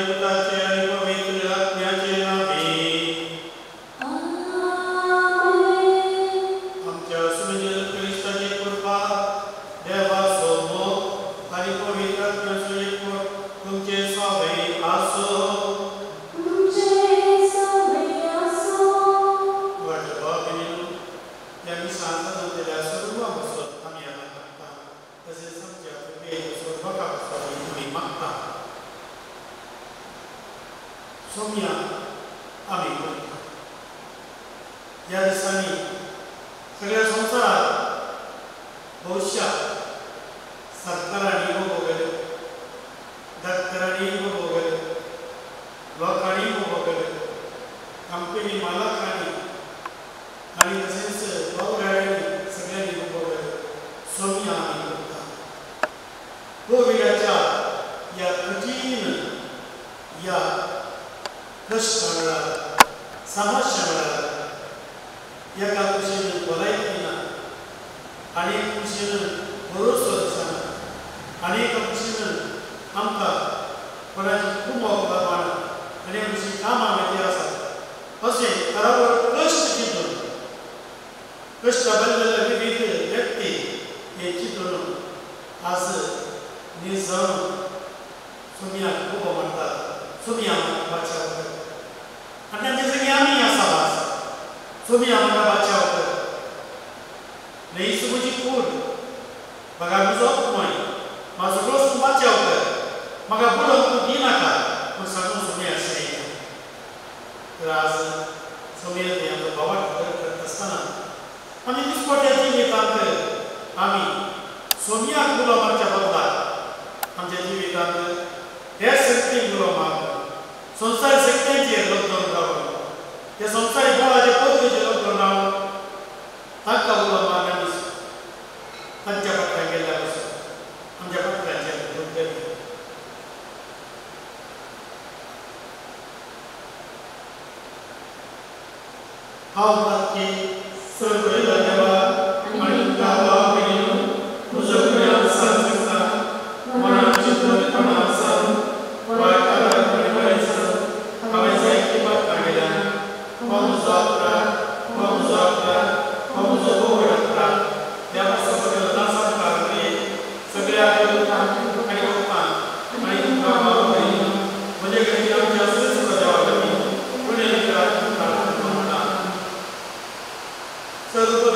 पुत्राचे आणि पवित्र आत्म्याचे नामे आमच्या सुमेजल क्रिस्ताची कृपा देवासोबत आणि पवित्र आत्म्याचे तुमचे स्वावे असो. सोम्या आम्ही करतो. या दिवसांनी सगळ्या संसारात भविष्यात सरकारांनी वगैरे दत्तरांनी वगैरे लोकांनी वगैरे कंपनी मालकांनी आणि तसेच भाऊरायांनी सगळ्यांनी वगैरे सोम्या आम्ही करतात. कोविडच्या या कठीण या कष्टाला समस्याला एका खुशीनं भलायकीनं अनेक खुशीनं भरोसा अनेक खुशीनं आमकां कोणाची खूब अवघड अनेक खुशी कामामध्ये आसात अशें घरावर कश्ट चिंतून कश्ट भरलेले विविध व्यक्ती हे चिंतून आज निजम सोम्याक खूब आवडटात. सोम्या बादशाह आणि त्यांचे सगळे आम्ही असावा सोमी आम्हाला बादशाह नाही सुबुची कूड बघा तुझो उपमय माझं सगळं बादशाह म्हाका बुडोवंक तूं दिनाका पूण सगळं सोमी अशें तर आज सोमी आमचो भावाक करत आसतना आमी दिसपट्या जिवितांत आमी सोम्याक गुलामाच्या बदलाक आमच्या जिवितांत हे शक्तीक गुलामाक संसार शक्तींचेर लग्न रावलो ते संसारी बोळाचे पद्धतीचे लग्न रावलो तांकां उलो मागणी तांच्या पत्रांक गेल्या पासून आमच्या पत्रांचेर हांव ताकी सगळ्या देवा आनी गांवा बेगिनो तुज्या प्रेमान सांगता मनात चिंतन आसा vamos orar, vamos orar, देवा सगळं नासा करणे सगळ्या देवतां आणि लोकां आणि गांवा बेगिनो म्हणजे काही आमच्या सर्व देवांनी पुणे प्रार्थना करता सर्व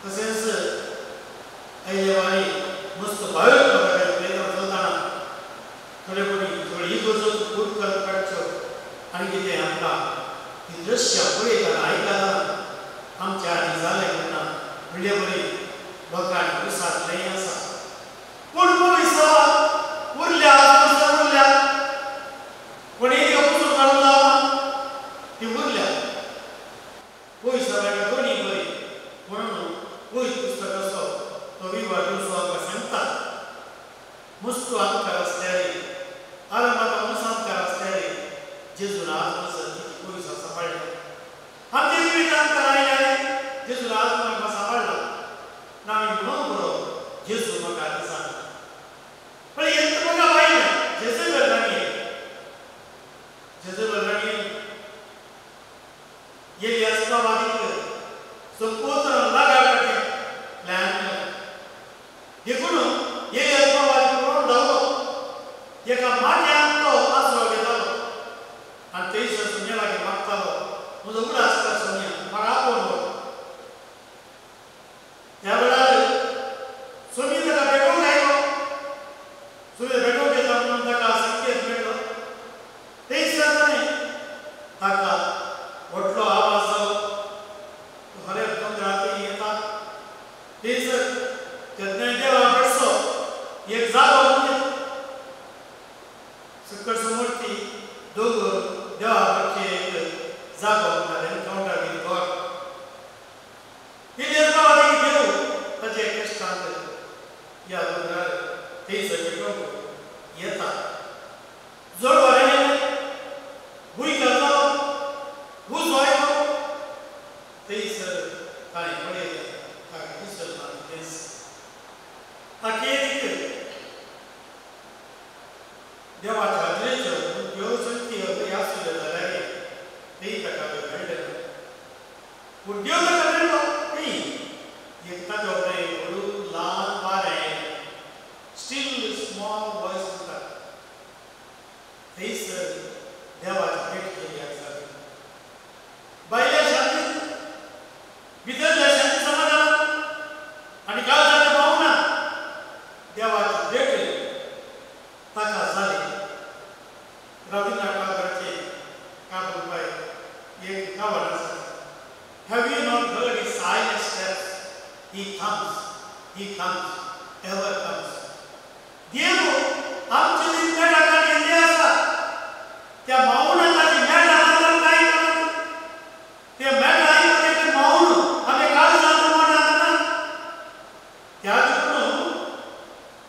तसेच असं बाहेर प्रयत्न चलताना थोडे कोणी थोडी ही गोष्ट खूप करत काढतो आणि किती आमकां ही दृश्य पळयताना आयकताना आमच्या आनी जालें म्हणना म्हणले बरी लोकांनी विसारलें आसा पूण पयस उरल्या उरल्या पूण एक पुसून काडून जावना ती उरल्या पयस दोन्ही बरी म्हणून पयस पुस्तक असो तो विवाह दिवचो आमकां सांगता मुस्तू आमकां रस्त्यार आरंभात मुसांकार रस्त्यार जेजून आज मसर किती पयस सांबाळ्ळा आमचे जिवीत आमकां लायल्याने जेजून आज म्हाका सांबाळ्ळा ना आमी म्हणून बरो जेजू म्हाका दिसान पण येत म्हाका बायलें जेजूबल राणी येली अस्तावादीक संपूर्ण लागाटे प्लॅन देखून येली अस्तावादीक म्हणून धांवलो एका माथ्यान तो आसरो घेतालो आनी थंयसर सुन्या लागीं मागतालो म्हजो उडास कर सुन्या म्हाका आपोवन व्हर त्या वेळार सुनी ताका भेटोवंक आयलो सुनी भेटोवंक येता म्हणून ताका संकेत मेळ्ळो थंयसर ताणें ताका व्हडलो आवाज जालो खरें दोंगरांतल्यान येता थंयसर तेन्ना देवा बेडसो एक जागो म्हणजे सकट समोरती दोंगर देवा कडचे एक जागो म्हणटाले कावंटर बी घर ती देवादी देव ताचे कश्टांत या दोंगरार थंयसर भेटोवंक येता जड वरांनी भुंय घालतालो भूज आयलो थंयसर ताणें पळयलें ताका दिसलो ना तेंच ताका देवाच्या हाजेच्यो ह्यो शक्ती हवी आसल्यो जाल्यार तेय ताका मेळ्ळें पूण देव ताका मेळ्ळो न्ही एक ताचो व्हडलो ल्हान वारें स्टील स्मॉल वॉयस म्हणटा थंयसर देवाची भेट केली आसा भायल्या शांतींत भितरल्या शांती समाधान आनी काळजाच्या भावना देवाची भेट ताका जाली रविंद्रनाथ टागोराचे काबाय एक गावान आसा Have you not heard his silent steps? He comes, ever comes. देव आमचे जे मेळाक गेल्ले आसा त्या मौनाची मेळ आमकां काय करना ते मेळ आयकून ते मौन आमी काळजांत म्हणना त्या देखून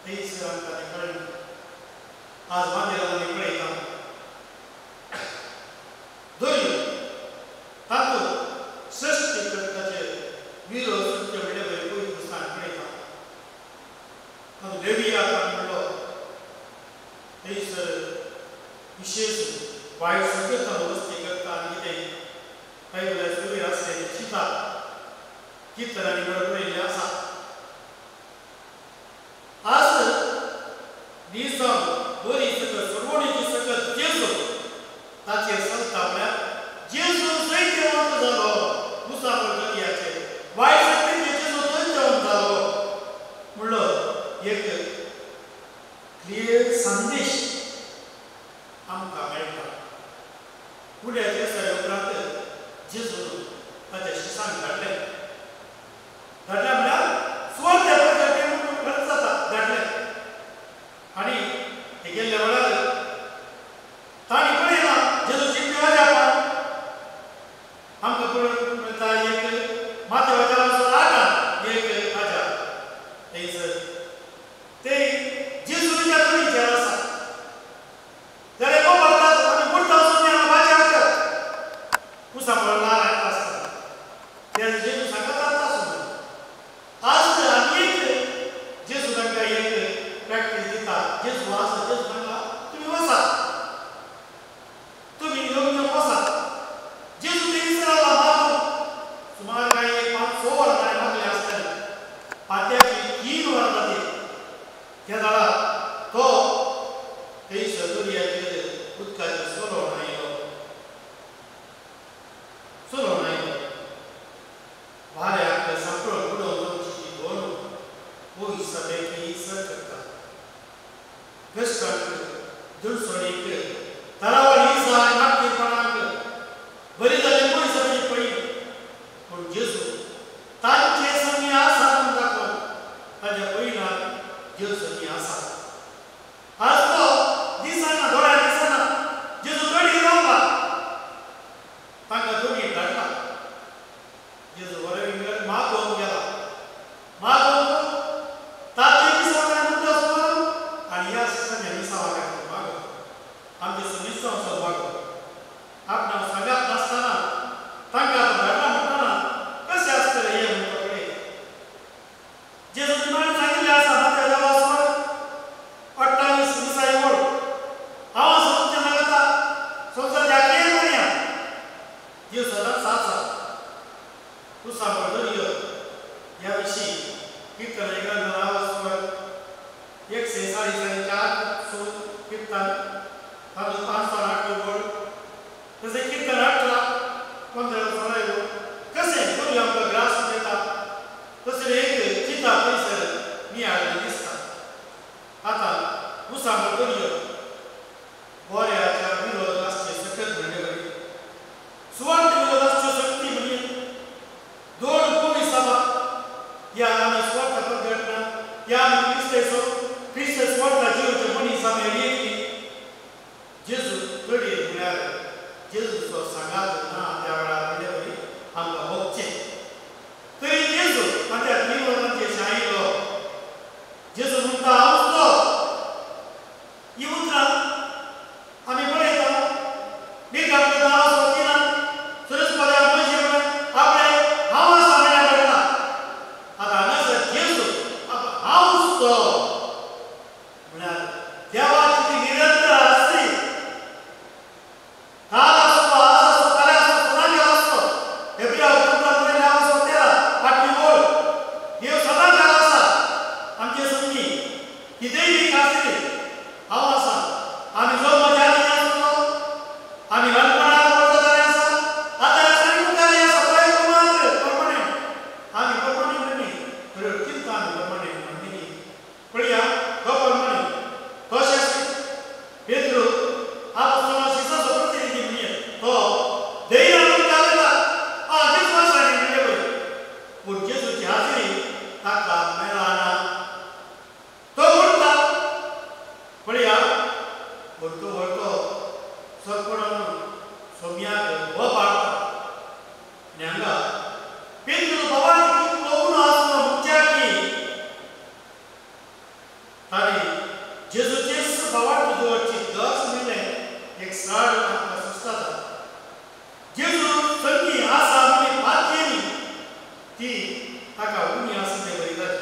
थंयसर आमकां तें कळ्ळें आज मांदेरांनी पळयता धोर्य तातूंत सृश्टी करताचे विरो सत्य म्हणले पळय पयलीं पुस्तकांत पळयता तातूंत लेविया म्हणलो थंयसर विशेष वायट संकटान वस्ती करता आनी कितें कांय वेळार सुबेर आसले चिता कितरांनी बरयल्लें आसा आज दिसांत बरी सकत सर्वणीची सकत जेजू ताचेर चलता म्हळ्यार जेजू दैत्यवंत जालो मुसाफर दुनियाचेर वायट शक्तीचेर जेजू दैत्यवंत जालो म्हणलो एक क्लियर संदेश आमकां मेळटा फुडल्या दिसा उपरांत जेजू ताच्या शिश्यांक धाडलें म्हळ्यार सुवार्थ्या प्रकटीत खर्च जाता धाडलें आनी हे गेल्ल्या वेळार तांणी पळयलां जेजूची देवाजापान आमकां पळोवंक मेळटा एक माथ्या वाठाराचो राजा एक राजा थंयसर ते जेजूच्या कुडीचेर आसा जाल्यार तो भरतात आनी बुड्ढो सुन्या बाच्या वतात मुसाफर ल्हान आसता ते जेजू सांगता आसता आज आनी एक जेजू तांकां एक प्रॅक्टीस दिता जेजू आसा जेजू तांकां तुमी वचा तुमी घेवन वचा जेजू थंयसर मागून सुमार कांय 5-6 वरां मागले आसतले पात्याची 3 वरां जाली त्या जाणा तो थंयसर दर्याचेर उदकाचेर सोरोन आयलो वाऱ्याक सांपळ बुडोवन वचची दोन पयस बेगी सर करता कष्टांक दुर्सोडीक तरावळ हिंसा आणि नाटकीपणांक बरी जाली पयसाची पळी पूण जेजू तांचे संगी आसा म्हूण दाखोवन ताच्या पयल्यान जेजू संगी आसा. आज तो दिसना दोळ्यार दिसना जेजू कडी रावला तांकां दोनी धाडला. जेजू वरवीं मागोवंक गेला. मागोवंक ताचे दिसावड्या मुद्दस करून आनी ह्या सगळ्या दिसावड्या मागोवंक आमचे समिस्तांचो मागोवंक आपणाक सगळ्यात नासतना तांकां धाडला म्हणटना कशें आसतलें हें म्हणटा कडेन जेजू तुमकां सांगिल्लें आसा मातय देवाचो 28 दिसांनी म्हूण हांव तुमचें नागता संवसाराच्या आखेर पर्यंत देव सदांच आसा. तूं सांबाळटली ह्या विशीं कीर्तन ग्रंथान 144 कीर्तन तातूंत 508 बोल तशें कीर्तन 18 कशें करून आमकां ग्रास दिता तशें एक चिता पयसर मी हाडलें दिसता. आतां उसांबळ करियो बऱ्याच्या विरोध आसचे सकत म्हणले बरी सुवार्थ विरोध आसच्यो सक्ती म्हणजे 2 सभा या आमी सुवार्थ करतना या आमी क्रिस्त सुवार्थ जिवचे मनीस आमी येतली जेजू कडेन म्हळ्यार जेजूचो सांगात ना त्या वेळार म्हणले बरी आमकां भोगचें. तरी जेजू त्या 3 वरांचेर शायलो जेजू म्हणटा हांव तो ही उतरां आमी पळयता नीट आपल्या नांव सोदिना सरस पद्या म्हजे आपले हांव आसा म्हळ्यार घडना. आतां हांगासर जेजू हांवूच तो म्हळ्यार देवाची ती निरंतर आसली काल आसतो आज आसतो फाल्यां आसतो सदांच आसतो हेब्रिया 8 बोल देव सदांच आसा आमचे संगी कितेंय बी आसली हांव आसा. आमी जो मजा आसलो आमी ल्हानपणांत व्हडलो जाले आसा आतां आमी मुखार आसा पळय कुमार परमनेंट आमी परमनेंट न्ही बरोबर चिंता आमी परमनेंट म्हणटली पळया तो परमनेंट तो शास्त्री पेद्रू आपोस्तलां शिसाचो प्रतिनिधी म्हणजे तो धैर्यान घालता जेजू आसा न्ही म्हणजे पळय पूण जेजूची हाजिरी ताका मेळना. तो म्हणटा पळया पूण तो व्हरतो सरपण सोम्याक हो पाडटा आनी हांगा पेद्रू बाबाची कितलो उणो आसलो म्हणच्या की ताणें जेजूचेर बाबाट दवरची 10 म्हयने एक साड आमकां सुस्ताता. जेजू संगी आसा म्हणी बातयेनी ती ताका उणी आसली बरी जाली.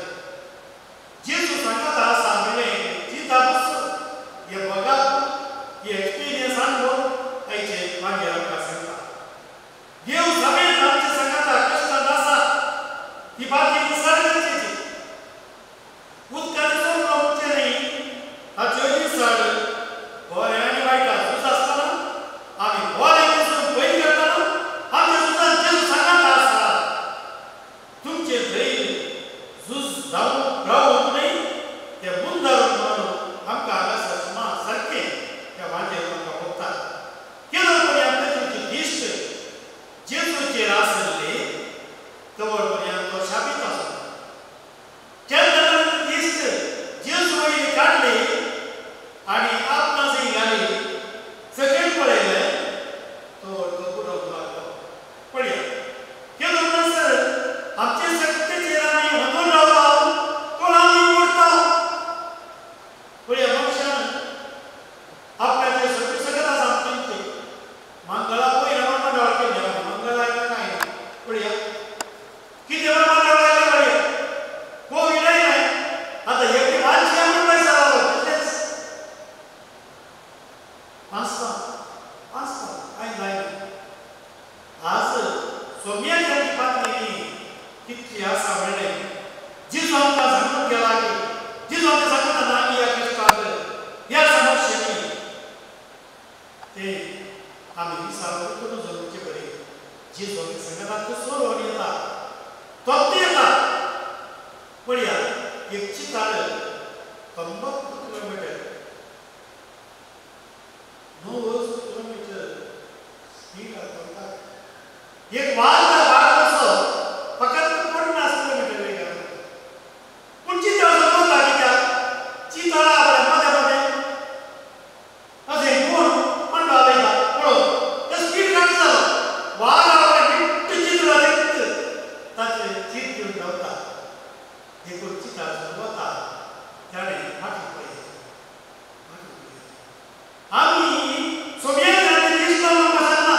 जेजू सांगता आसा म्हळें चिंता बसो हे बघात हे एक्सपिरियन्स अनुभव आयचे मागीर आमकां सांगता. देव समेत आमचे सांगता कश्टांत आसा ही बातयेनी सारकेची उदकाचो चोरलो म्हणचे न्ही ताच्यो दिसाड बरें आनी वायटां झूज आसतना आमी बरें दिसून पयली करतना आमच्या झुजांत जेजू सांगता आसा तुमचे धैर्य झूज जावंक रावूंक न्ही तें मुंदारून म्हणून आमकां हांगासर सुमार सारकें त्या वांजेर आमकां भोगता. केदो पर्यंत तुमची दिश्ट जेजूचेर आसली तवर पर्यंत तो शाबीत आसलो. केन्ना दिश्ट जेजू वयली काडली आनी आपणाचेर घाली सकयल पळयलें तवर तो बुडोवंक लागलो. पळया केदो म्हणसर आमचे सक्तीचेर आमी हनून रावता कोण आमी बुडटा. पळया मनशान आपल्याचेर सगळी सकत आसा आमची मंगळा पयला मंडळ केलें मंगळा काय ना पळया कितें मंडळ लायलें पळया कोवीड आयलें आतां एक मानशी आमी पयसा लागलो तितलेंच आसता आयज लायलें. आज सोम्याची बातमी कितली आसा म्हणलें जेजू आमकां सांगून गेला की जेजू आमकां सांगता ना ह्या कश्टांत ह्या समस्यांनी ते आमी विचार करून जगूचे बरें. जेजू आमकां सांगता तो सोडून येता तो येता. पळया एक चिताळ 90 किलोमीटर किलोमीटर स्पीड आता एक वाद भाग असो फक्त 50 किलोमीटर वेगाने पण चित्र होता की त्या चित्राला मध्ये मध्ये असे कोण मंडळाला पळो त्या स्पीड गाडी झाला वाद बिट्ट चित्र देखत त्याचे चित्र घेऊन जाता हे कोण चित्र होता त्याने मागे पडले आम्ही सोवियत राष्ट्रातील इस्लाम मसाला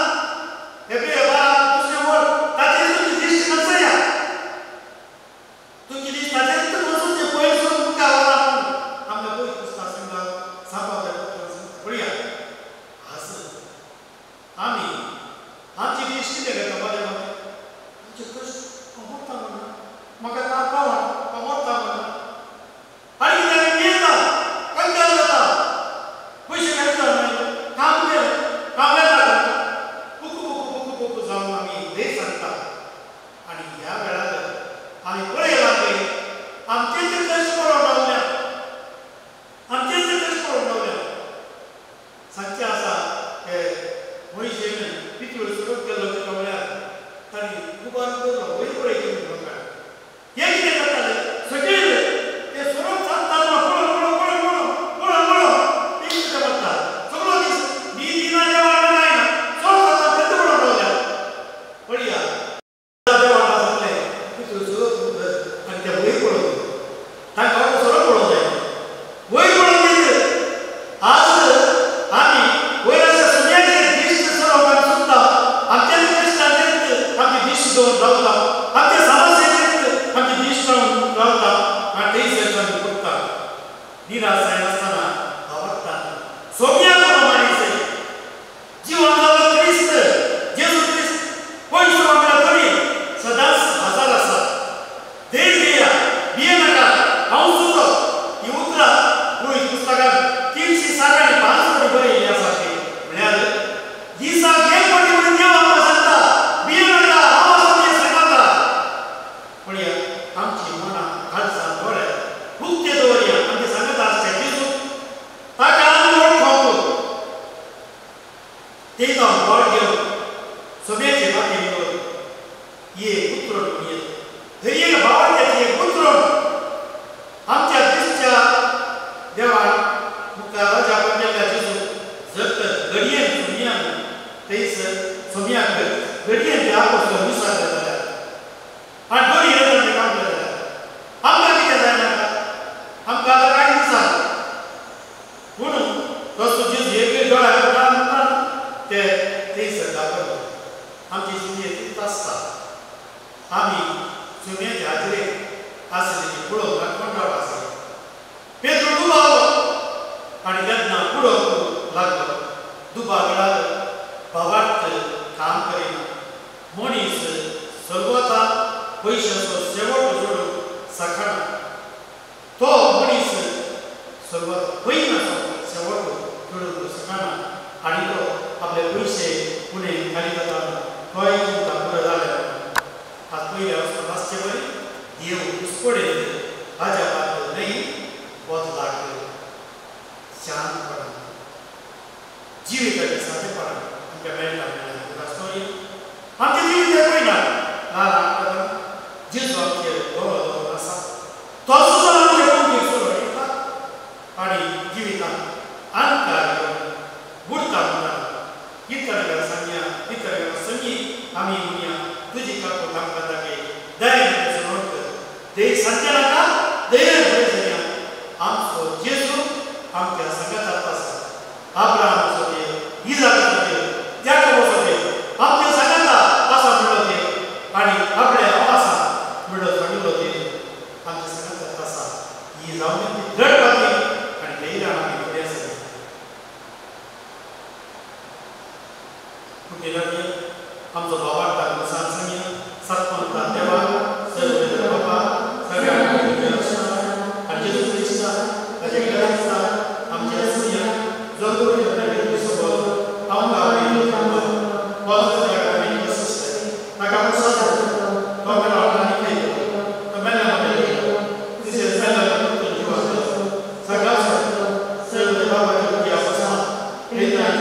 हेबे दुसरे वर ताचे तुमची लिस्ट कसं या तुमची लिस्ट ताचे तर मसून जे पॉइंट्स वर का आमला कोई पुस्तक संघ सापडला बढिया असं आम्ही आमची लिस्ट दिली का मध्ये आमचे प्रश्न होता म्हणा मग आता पाहून होता म्हणा आणि त्याने नेता कंटाळला होता पैसे घ्यायचं काम केलं कामाला बुकू जाऊन आम्ही देश सांगता आणि या वेळात आम्ही पुढे लागले आमचे ते कष्ट पडवल्या सांगचे असा हे मोहिशेने किती वेळ सुरू केलं होतं कमल्यात आणि दुबार करतो वही पुढे घेऊन बघा हे किती करतात सगळे ते सुरू सांगतात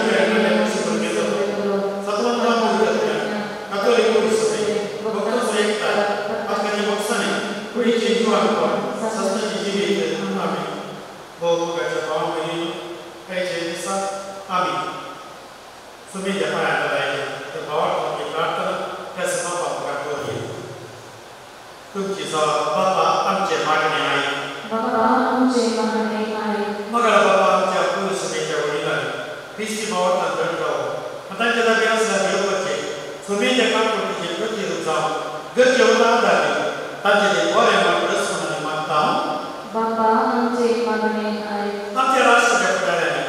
Amen. Gomugaच्या भाव बहिणी काही दिसा आम्ही तुम्ही ज्या पायाला राहिले त्या भावाची प्रार्थना त्या समापात करूया. तुमची बाबा आमचे मागणे आहे. बाबा आमचे मागणे आहे. मग बाबा आमच्या पुरुषाच्या वडिलांनी ख्रिस्ती भावात दंडराव त्यांच्या जागी असल्या देवचे सुमेच्या कामकोटीचे प्रतिरूप जाऊन गरजेवर आधारले त्यांचे ते बरे माणूस म्हणून मागता. बाबा आमचे मागणे आहे. आमच्या राष्ट्राच्या पुढाऱ्याने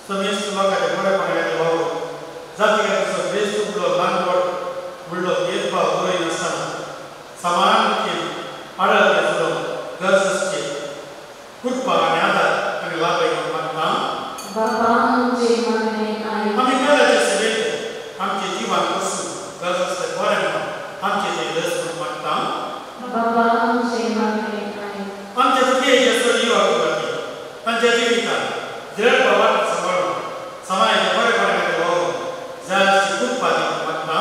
समेस्त लोकांच्या बरेपणाचे भाऊ जातीच्या बेस तुटलो लांबवड बुडलो भेदभाव होई नसताना समान आढळते सोडून गरजचे कृपा आणि आधार आणि लाभ मागता. बाबा आमचे मागणे आहे. आम्ही गरजेचे सेवेत आमचे जीवन पासून गरजचे बरे आमचे ते रस मागता. बाबा आमचे मागणे आहे. आमच्या तुझे सोयी वापरते त्यांच्या जीवितात दृढ भावात सांभाळून समाजाच्या बरेपणाचे भाऊ जगाची कृपा मागता.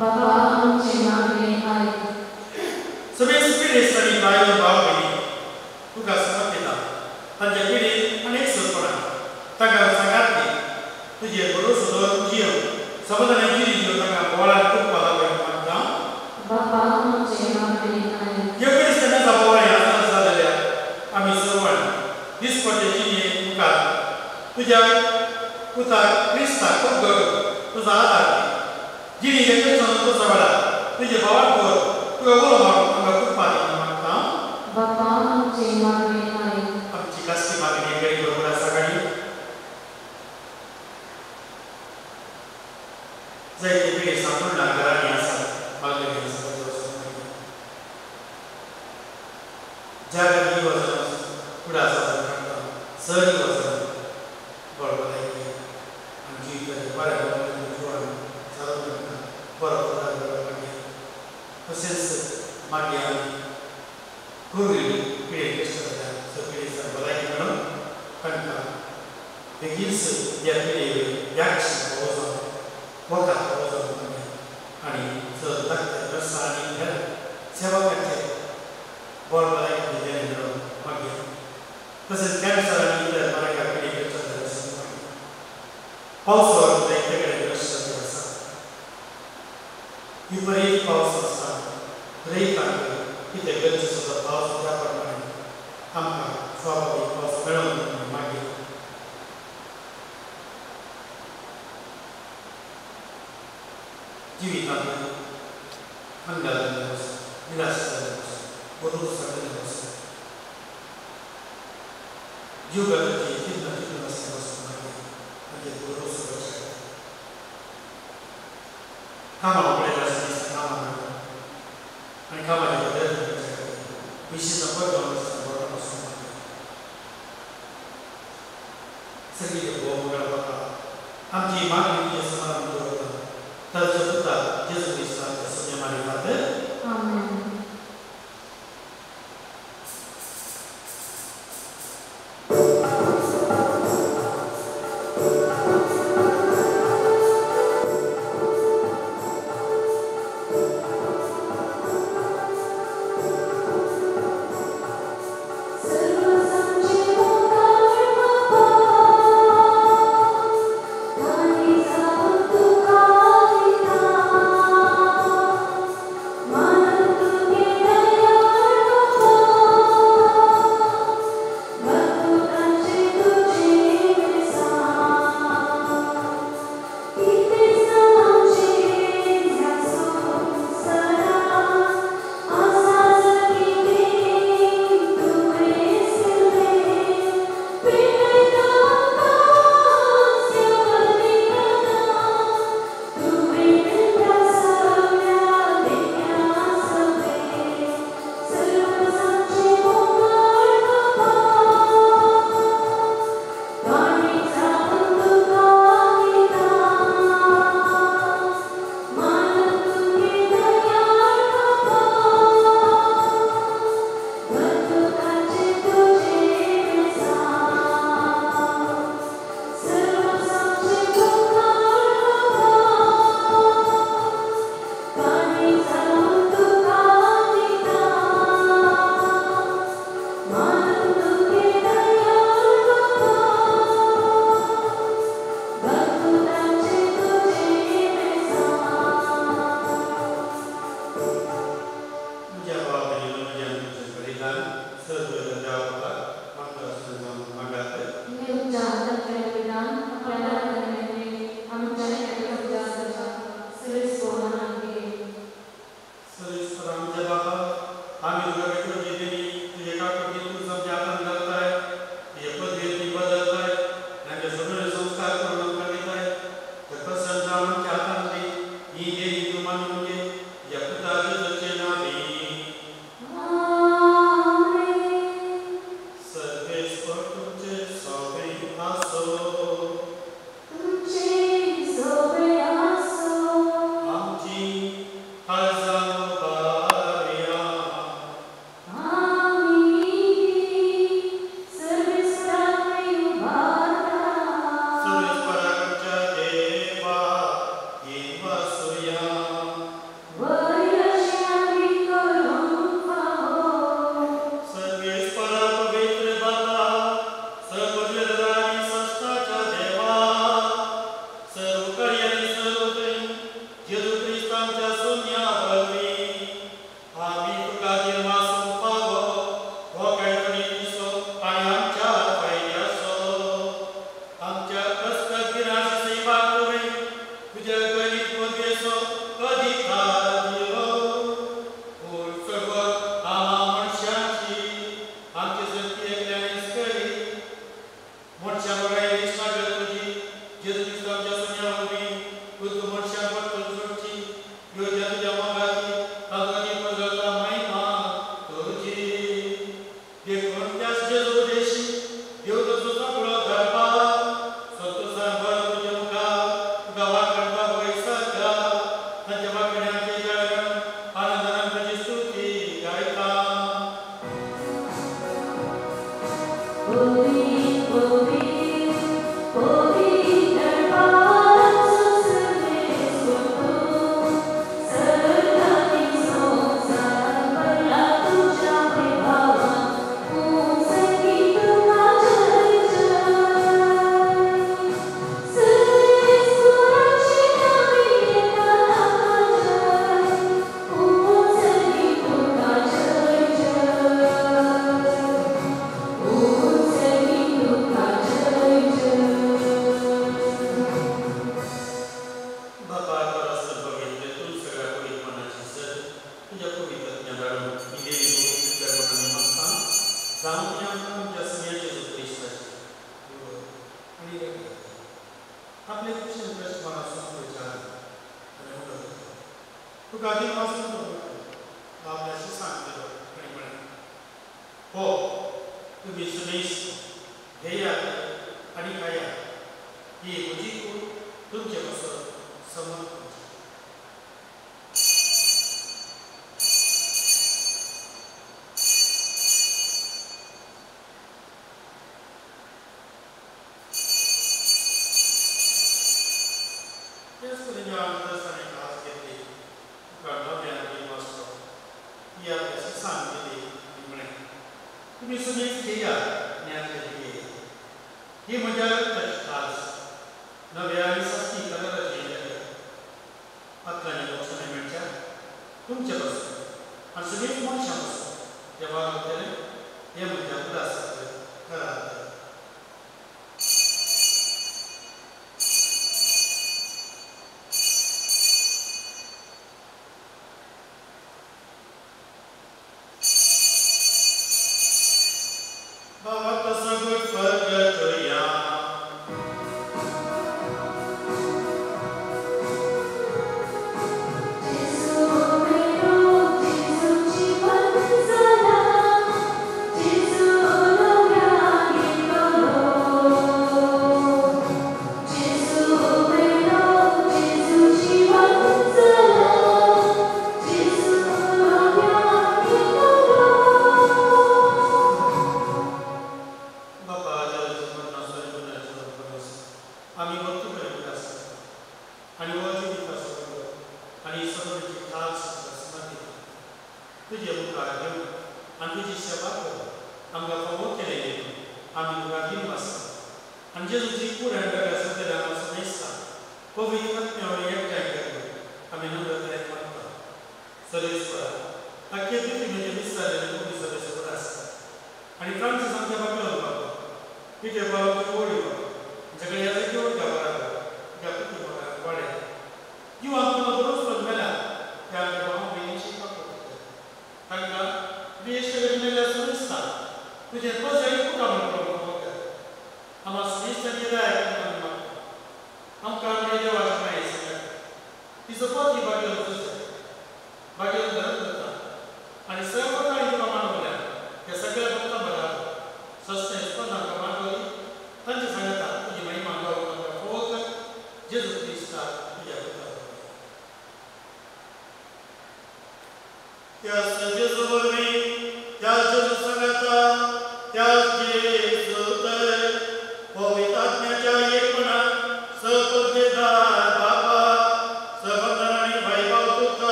बाबा आमचे मागणे आहे. सगळे पिढीसाठी बाई भाव बहिणी तुका समर्पिता त्यांच्या पिढीत अनेक सुरपणा ताका सांगातली तुझे बरोबर सुद्धा जीव समाधानाची जीव ताका बोळा कृपा मागता. बाबा आमचे मागणे आहे. योग्य असताना बोळा यात्रा झालेल्या आम्ही सर्वांना निष्पटेची तुका तुझ्या पुता ख्रिस्ता खूप तुझा आधार जिनी येथे तुझा वेळा तुझे भावात तुझा बोल आम्हाला कृपा मागता. बाबा आमचे मागणे आहे. आमची कास्ती मागणी गरीब बरोबर सगळी जायते पिढी संपूर्ण घराने असतात मागले जगात वचन पुढे सादर करता सहज वचन बरोबर आहे आमची बऱ्या सादर करता बरोबर तसेच मागे आम्ही पूर्वी पिढी पिढीचा भलाई म्हणून कणका देखील या पिढी याक्षी मोठा आणि रस्ता आणि सेवकांचे बळ भलाई मागे तसेच कॅन्सर आणि इतर मराठा पिढी पावसावर एककडे रस्ता विपरीत पाऊस असताना रहितांकडे तिथे गरजेचा पाऊस त्याप्रमाणे आमका स्वाभाविक पाऊस मिळवून मागे जीवितांना अंगाला निराश बरोबर सगळ्यांना जीवगताची चिंता चिंता नसल्यापासून मागे म्हणजे बरोबर सुरक्षा कामाला पडेल असं कामा आणि कामाच्या बदल विशेष सगळी आमची मागणी समाधान तर सुद्धा जेसू ख्रिस्ताच्या सुज्ञामारी खातर आमेन. Thank you.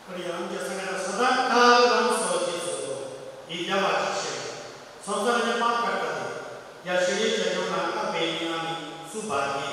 우리 영재성에는 서당카라는 소지수 이 야와지시 선사는 막까지 야시리 제조나 베니아미 수바기